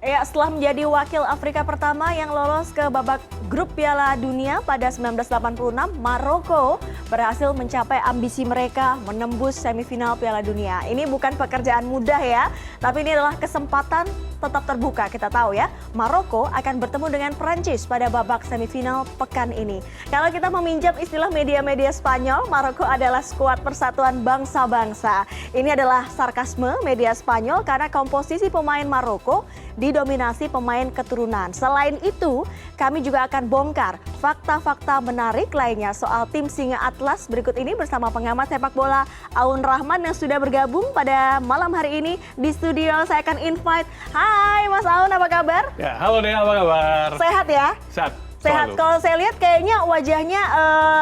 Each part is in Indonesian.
Ya, setelah menjadi wakil Afrika pertama yang lolos ke babak grup Piala Dunia pada 1986, Maroko berhasil mencapai ambisi mereka menembus semifinal Piala Dunia. Ini bukan pekerjaan mudah ya, tapi ini adalah kesempatan tetap terbuka. Kita tahu ya, Maroko akan bertemu dengan Prancis pada babak semifinal pekan ini. Kalau kita meminjam istilah media-media Spanyol, Maroko adalah skuad persatuan bangsa-bangsa. Ini adalah sarkasme media Spanyol karena komposisi pemain Maroko didominasi pemain keturunan. Selain itu, kami juga akan bongkar fakta-fakta menarik lainnya soal tim Singa Atlas berikut ini bersama pengamat sepak bola Aun Rahman yang sudah bergabung pada malam hari ini di studio. Saya akan invite. Hai Mas Aun, apa kabar? Ya, halo Dea, apa kabar? Sehat ya? Sehat. Sehat. Kalau saya lihat kayaknya wajahnya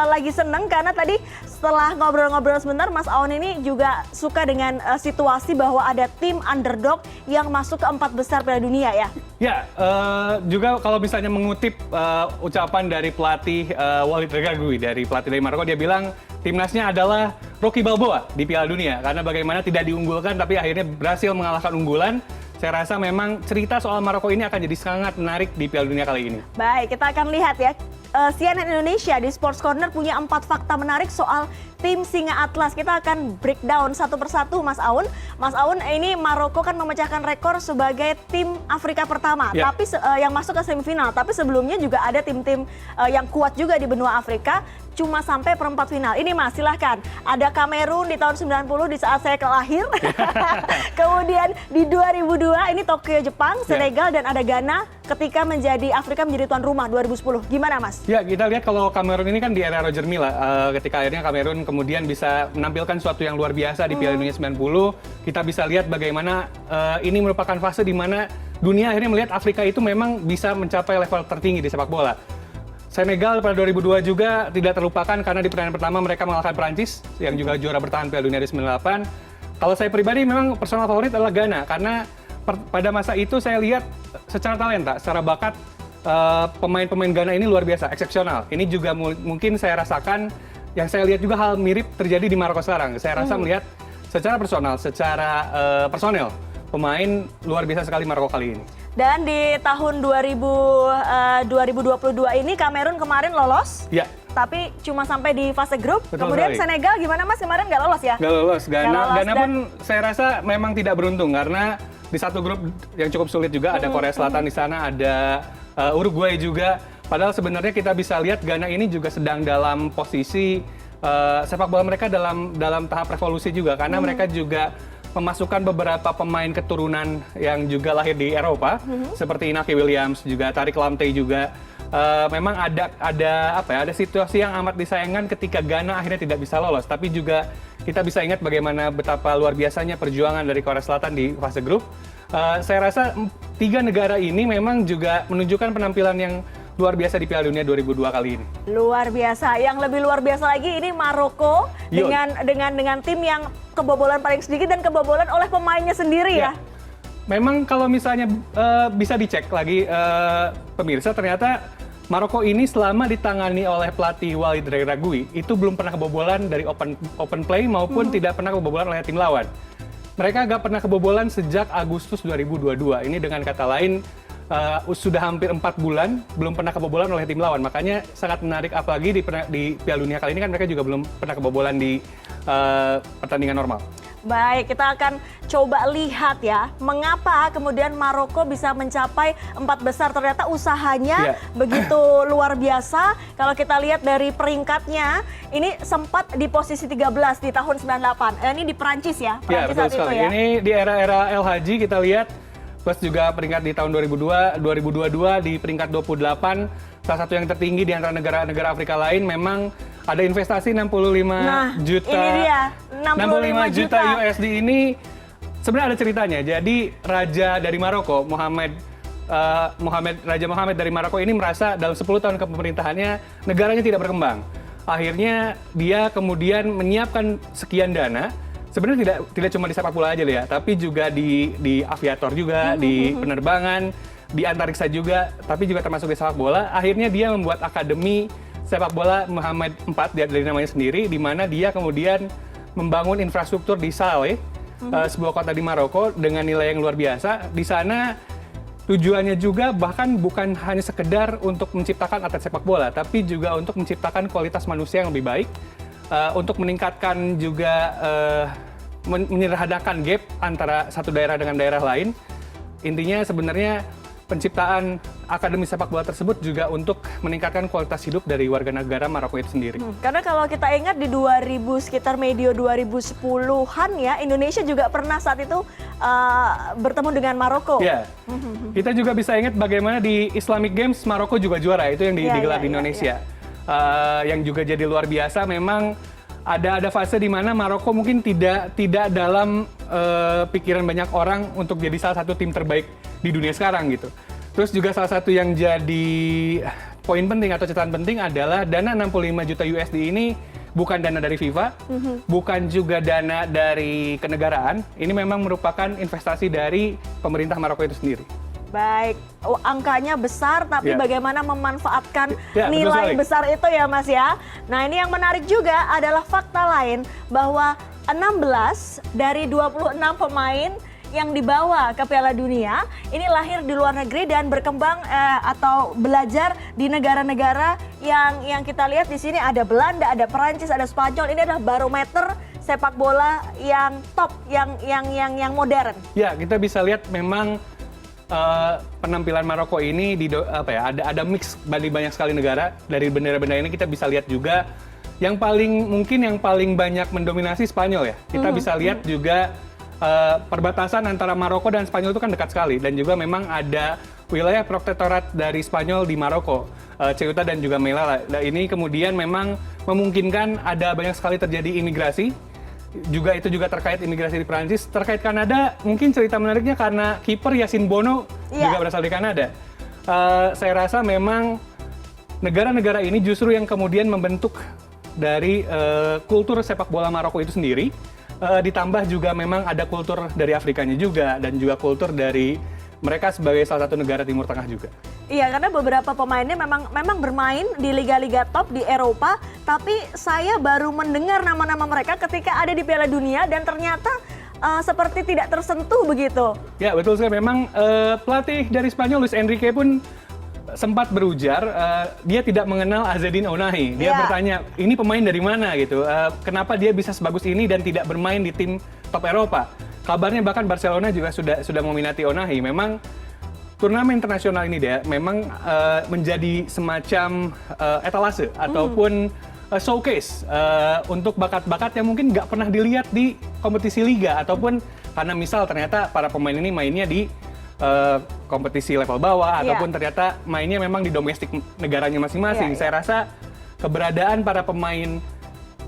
lagi seneng karena tadi setelah ngobrol-ngobrol sebentar, Mas Aun ini juga suka dengan situasi bahwa ada tim underdog yang masuk ke 4 besar Piala Dunia ya? Ya, juga kalau misalnya mengutip ucapan dari pelatih Walid Regragui, dari pelatih dari Maroko, dia bilang timnasnya adalah Rocky Balboa di Piala Dunia. Karena bagaimana tidak diunggulkan tapi akhirnya berhasil mengalahkan unggulan. Saya rasa memang cerita soal Maroko ini akan jadi sangat menarik di Piala Dunia kali ini. Baik, kita akan lihat ya. CNN Indonesia di Sports Corner punya 4 fakta menarik soal tim Singa Atlas. Kita akan breakdown satu persatu, Mas Aun. Mas Aun, ini Maroko kan memecahkan rekor sebagai tim Afrika pertama, tapi yang masuk ke semifinal. Tapi sebelumnya juga ada tim-tim yang kuat juga di benua Afrika, cuma sampai perempat final. Ini Mas, silahkan. Ada Kamerun di tahun 90 di saat saya kelahir. Kemudian di 2002 ini Tokyo Jepang, Senegal, dan ada Ghana ketika Afrika menjadi tuan rumah 2010. Gimana Mas? Ya, kita lihat kalau Kamerun ini kan di era Roger Milla, ketika akhirnya Kamerun kemudian bisa menampilkan sesuatu yang luar biasa di Piala Dunia 90, kita bisa lihat bagaimana ini merupakan fase di mana dunia akhirnya melihat Afrika itu memang bisa mencapai level tertinggi di sepak bola. Senegal pada 2002 juga tidak terlupakan karena di pertandingan pertama mereka mengalahkan Prancis yang juga juara bertahan Piala Dunia di 98. Kalau saya pribadi memang personal favorit adalah Ghana karena pada masa itu saya lihat secara talenta, secara bakat pemain-pemain Ghana ini luar biasa, eksepsional. Ini juga mungkin saya rasakan yang saya lihat juga hal mirip terjadi di Maroko sekarang. Saya rasa melihat secara personal, secara personel pemain luar biasa sekali Maroko kali ini. Dan di tahun 2022 ini Kamerun kemarin lolos. Ya. Tapi cuma sampai di fase grup. Betul Kemudian sekali. Senegal gimana Mas? Kemarin nggak lolos ya? Nggak lolos. Ghana pun dan saya rasa memang tidak beruntung karena di satu grup yang cukup sulit juga ada Korea Selatan di sana, ada Uruguay juga. Padahal sebenarnya kita bisa lihat Ghana ini juga sedang dalam posisi sepak bola mereka dalam tahap revolusi juga karena mereka juga memasukkan beberapa pemain keturunan yang juga lahir di Eropa seperti Inaki Williams juga, Tariq Lamptey juga. Memang ada situasi yang amat disayangkan ketika Ghana akhirnya tidak bisa lolos, tapi juga kita bisa ingat bagaimana betapa luar biasanya perjuangan dari Korea Selatan di fase grup. Saya rasa 3 negara ini memang juga menunjukkan penampilan yang luar biasa di Piala Dunia 2002 kali ini. Luar biasa. Yang lebih luar biasa lagi ini Maroko dengan tim yang kebobolan paling sedikit dan kebobolan oleh pemainnya sendiri ya. Memang kalau misalnya bisa dicek lagi pemirsa, ternyata Maroko ini selama ditangani oleh pelatih Walid Regragui itu belum pernah kebobolan dari open play maupun tidak pernah kebobolan oleh tim lawan. Mereka nggak pernah kebobolan sejak Agustus 2022. Ini dengan kata lain sudah hampir 4 bulan belum pernah kebobolan oleh tim lawan. Makanya sangat menarik, apalagi di Piala Dunia kali ini kan mereka juga belum pernah kebobolan di pertandingan normal. Baik, kita akan coba lihat ya, mengapa kemudian Maroko bisa mencapai 4 besar. Ternyata usahanya begitu luar biasa. Kalau kita lihat dari peringkatnya, ini sempat di posisi 13 di tahun 98. Ini di Prancis ya, Prancis betul saat sekali. itu ya. Ini di era-era El Hadji kita lihat, plus juga peringkat di tahun 2022 di peringkat 28, salah satu yang tertinggi di antara negara-negara Afrika lain. Memang ada investasi 65 juta. Ini dia, 65 juta USD ini sebenarnya ada ceritanya. Jadi raja dari Maroko, Raja Mohammed dari Maroko ini merasa dalam 10 tahun kepemerintahannya negaranya tidak berkembang. Akhirnya dia kemudian menyiapkan sekian dana. Sebenarnya tidak cuma di sepak bola aja ya, tapi juga di aviator juga, di penerbangan, di antariksa juga, tapi juga termasuk di sepak bola. Akhirnya dia membuat akademi sepak bola Mohammed IV dari namanya sendiri, di mana dia kemudian membangun infrastruktur di Saleh, sebuah kota di Maroko dengan nilai yang luar biasa. Di sana tujuannya juga bahkan bukan hanya sekedar untuk menciptakan atlet sepak bola, tapi juga untuk menciptakan kualitas manusia yang lebih baik, untuk meningkatkan juga menyederhanakan gap antara satu daerah dengan daerah lain. Intinya sebenarnya penciptaan akademi sepak bola tersebut juga untuk meningkatkan kualitas hidup dari warga negara Maroko itu sendiri. Karena kalau kita ingat di 2000 sekitar medio 2010-an ya, Indonesia juga pernah saat itu bertemu dengan Maroko. Ya, kita juga bisa ingat bagaimana di Islamic Games Maroko juga juara, itu yang digelar di Indonesia. Yang juga jadi luar biasa. Memang ada fase di mana Maroko mungkin tidak dalam pikiran banyak orang untuk jadi salah satu tim terbaik di dunia sekarang gitu. Terus juga salah satu yang jadi poin penting atau catatan penting adalah dana 65 juta USD ini bukan dana dari FIFA, bukan juga dana dari kenegaraan. Ini memang merupakan investasi dari pemerintah Maroko itu sendiri. Baik, angkanya besar, tapi bagaimana memanfaatkan nilai betul besar itu ya Mas ya. Nah ini yang menarik juga adalah fakta lain bahwa 16 dari 26 pemain yang dibawa ke Piala Dunia ini lahir di luar negeri dan berkembang atau belajar di negara-negara yang kita lihat di sini ada Belanda, ada Perancis, ada Spanyol. Ini adalah barometer sepak bola yang top, yang modern. Ya, kita bisa lihat memang penampilan Maroko ini ada mix dari banyak sekali negara. Dari bendera-bendera ini kita bisa lihat juga yang paling banyak mendominasi Spanyol ya. Kita bisa lihat juga perbatasan antara Maroko dan Spanyol itu kan dekat sekali, dan juga memang ada wilayah protektorat dari Spanyol di Maroko, Ceuta dan juga Melilla. Nah, ini kemudian memang memungkinkan ada banyak sekali terjadi imigrasi. Itu juga terkait imigrasi di Prancis. Terkait Kanada, mungkin cerita menariknya karena kiper Yasin Bono juga berasal di Kanada. Saya rasa memang negara-negara ini justru yang kemudian membentuk dari kultur sepak bola Maroko itu sendiri. Ditambah juga memang ada kultur dari Afrikanya juga, dan juga kultur dari mereka sebagai salah satu negara Timur Tengah juga. Iya, karena beberapa pemainnya memang bermain di liga-liga top di Eropa, tapi saya baru mendengar nama-nama mereka ketika ada di Piala Dunia dan ternyata seperti tidak tersentuh begitu. Ya, betul sekali. Memang pelatih dari Spanyol Luis Enrique pun sempat berujar, dia tidak mengenal Azzedine Ounahi. Dia bertanya, ini pemain dari mana gitu? Kenapa dia bisa sebagus ini dan tidak bermain di tim top Eropa? Kabarnya bahkan Barcelona juga sudah meminati Ounahi. Memang turnamen internasional ini memang menjadi semacam etalase ataupun showcase untuk bakat-bakat yang mungkin nggak pernah dilihat di kompetisi liga, ataupun karena misal ternyata para pemain ini mainnya di kompetisi level bawah, ataupun ternyata mainnya memang di domestik negaranya masing-masing. Saya rasa keberadaan para pemain,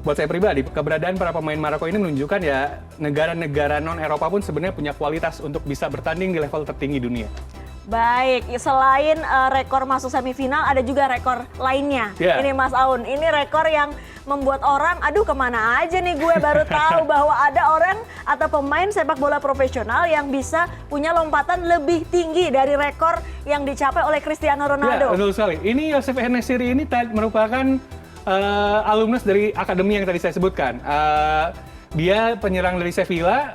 buat saya pribadi, keberadaan para pemain Maroko ini menunjukkan ya negara-negara non-Eropa pun sebenarnya punya kualitas untuk bisa bertanding di level tertinggi dunia. Baik, selain rekor masuk semifinal, ada juga rekor lainnya. Ini Mas Aun, ini rekor yang membuat orang, aduh kemana aja nih gue baru tahu bahwa ada orang atau pemain sepak bola profesional yang bisa punya lompatan lebih tinggi dari rekor yang dicapai oleh Cristiano Ronaldo. Ya, betul sekali. Ini Joseph En-Nesyri ini merupakan alumnus dari akademi yang tadi saya sebutkan. Dia penyerang dari Sevilla,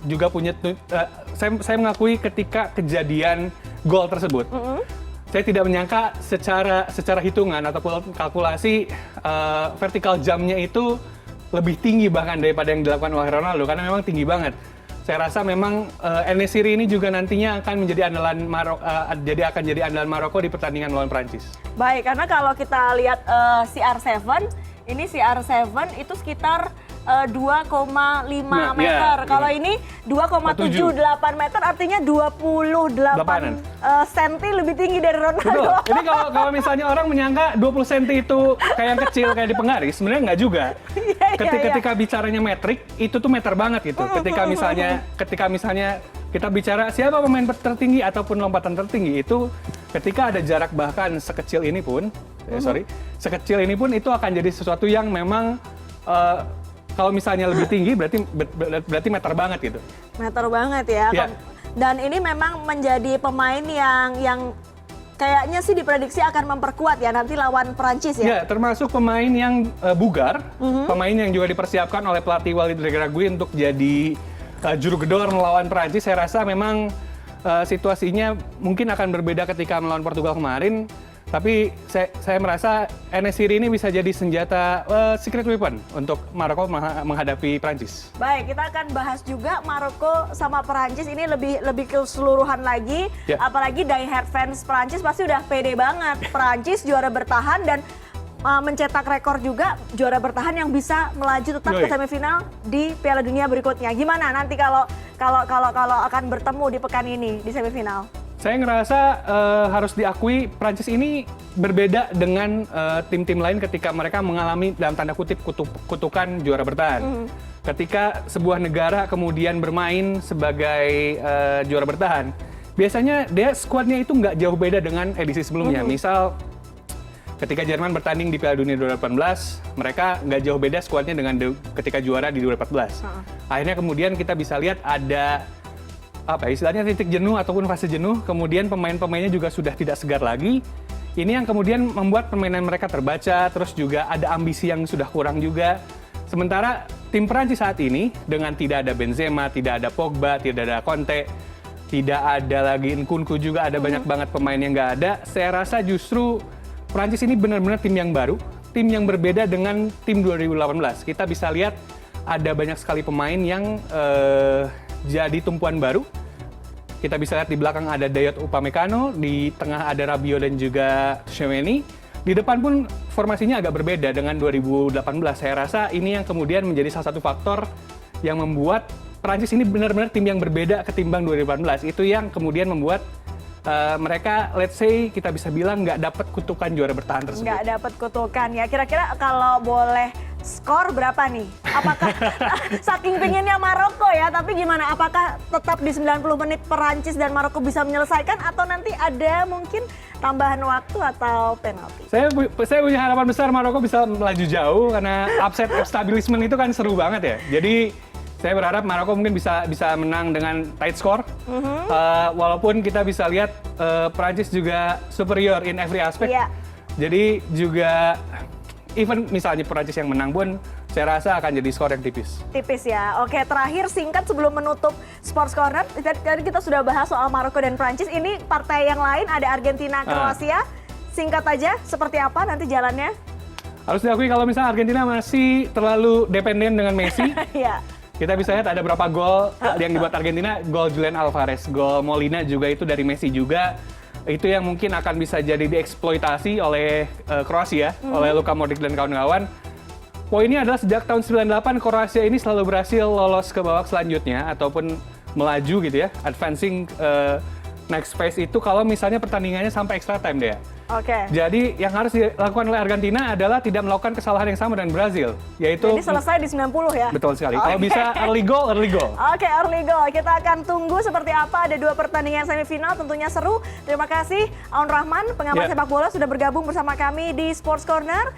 juga punya. Saya mengakui ketika kejadian gol tersebut, saya tidak menyangka secara hitungan ataupun kalkulasi vertikal jamnya itu lebih tinggi bahkan daripada yang dilakukan oleh Ronaldo, karena memang tinggi banget. Saya rasa memang En-Nesyri ini juga nantinya akan menjadi andalan Maroko di pertandingan melawan Prancis. Baik, karena kalau kita lihat CR7, ini CR7 itu sekitar 2,5 meter. Kalau ini 2,78 meter, artinya 28 senti lebih tinggi dari Ronaldo. Betul. Jadi kalau misalnya orang menyangka 20 senti itu kayak yang kecil kayak di Penggaris, sebenarnya nggak juga. Ketika bicaranya metrik, itu tuh meter banget gitu. Ketika misalnya kita bicara siapa pemain tertinggi ataupun lompatan tertinggi, itu ketika ada jarak bahkan sekecil ini pun, sekecil ini pun itu akan jadi sesuatu yang memang kalau misalnya lebih tinggi berarti meter banget gitu. Meter banget ya. Dan ini memang menjadi pemain yang kayaknya sih diprediksi akan memperkuat ya nanti lawan Perancis ya. Ya, termasuk pemain yang bugar, pemain yang juga dipersiapkan oleh pelatih Walid Regragui untuk jadi juru gedor melawan Perancis. Saya rasa memang situasinya mungkin akan berbeda ketika melawan Portugal kemarin. Tapi saya merasa En-Nesyri ini bisa jadi senjata secret weapon untuk Maroko menghadapi Prancis. Baik, kita akan bahas juga Maroko sama Perancis ini lebih keseluruhan lagi. Ya. Apalagi die-hard fans Perancis pasti udah pede banget. Perancis juara bertahan dan mencetak rekor juga juara bertahan yang bisa melaju tetap ke semifinal di Piala Dunia berikutnya. Gimana nanti kalau akan bertemu di pekan ini di semifinal? Saya ngerasa harus diakui Prancis ini berbeda dengan tim-tim lain ketika mereka mengalami dalam tanda kutip kutukan juara bertahan. Ketika sebuah negara kemudian bermain sebagai juara bertahan, biasanya dia skuadnya itu nggak jauh beda dengan edisi sebelumnya. Misal ketika Jerman bertanding di Piala Dunia 2018, mereka nggak jauh beda skuadnya dengan ketika juara di 2014. Akhirnya kemudian kita bisa lihat ada istilahnya titik jenuh ataupun fase jenuh, kemudian pemain-pemainnya juga sudah tidak segar lagi. Ini yang kemudian membuat permainan mereka terbaca, terus juga ada ambisi yang sudah kurang juga. Sementara tim Perancis saat ini dengan tidak ada Benzema, tidak ada Pogba, tidak ada Conte, tidak ada lagi Nkunku juga, ada banyak banget pemain yang nggak ada. Saya rasa justru Perancis ini benar-benar tim yang baru, tim yang berbeda dengan tim 2018. Kita bisa lihat ada banyak sekali pemain yang jadi tumpuan baru. Kita bisa lihat di belakang ada Dayot Upamecano, di tengah ada Rabiot dan juga Tchouaméni. Di depan pun formasinya agak berbeda dengan 2018. Saya rasa ini yang kemudian menjadi salah satu faktor yang membuat Prancis ini benar-benar tim yang berbeda ketimbang 2018. Itu yang kemudian membuat mereka, let's say, kita bisa bilang nggak dapat kutukan juara bertahan tersebut. Nggak dapat kutukan ya. Kira-kira kalau boleh skor berapa nih? Apakah saking pinginnya Maroko ya, tapi gimana? Apakah tetap di 90 menit Perancis dan Maroko bisa menyelesaikan atau nanti ada mungkin tambahan waktu atau penalti? Saya punya harapan besar Maroko bisa melaju jauh karena upset establishment itu kan seru banget ya. Jadi saya berharap Maroko mungkin bisa menang dengan tight score. Walaupun kita bisa lihat Perancis juga superior in every aspect. Yeah. Jadi juga even misalnya Perancis yang menang pun saya rasa akan jadi skor yang tipis. Tipis ya. Oke, terakhir singkat sebelum menutup Sports Corner. Tadi kita sudah bahas soal Maroko dan Perancis. Ini partai yang lain ada Argentina, Kroasia. Singkat aja seperti apa nanti jalannya? Harus diakui kalau misalnya Argentina masih terlalu dependen dengan Messi. Iya. Kita bisa lihat ada berapa gol yang dibuat Argentina, gol Julian Alvarez, gol Molina juga itu dari Messi juga. Itu yang mungkin akan bisa jadi dieksploitasi oleh Kroasia, oleh Luka Modric dan kawan-kawan. Poinnya adalah sejak tahun 98 Kroasia ini selalu berhasil lolos ke babak selanjutnya ataupun melaju gitu ya, advancing next phase itu kalau misalnya pertandingannya sampai extra time deh. Oke. Jadi yang harus dilakukan oleh Argentina adalah tidak melakukan kesalahan yang sama dengan Brazil, yaitu Jadi selesai di 90 ya? Betul sekali. Kalau bisa early goal, early goal. Oke, early goal. Kita akan tunggu seperti apa. Ada 2 pertandingan semifinal, tentunya seru. Terima kasih Aun Rahman, pengamat sepak bola sudah bergabung bersama kami di Sports Corner.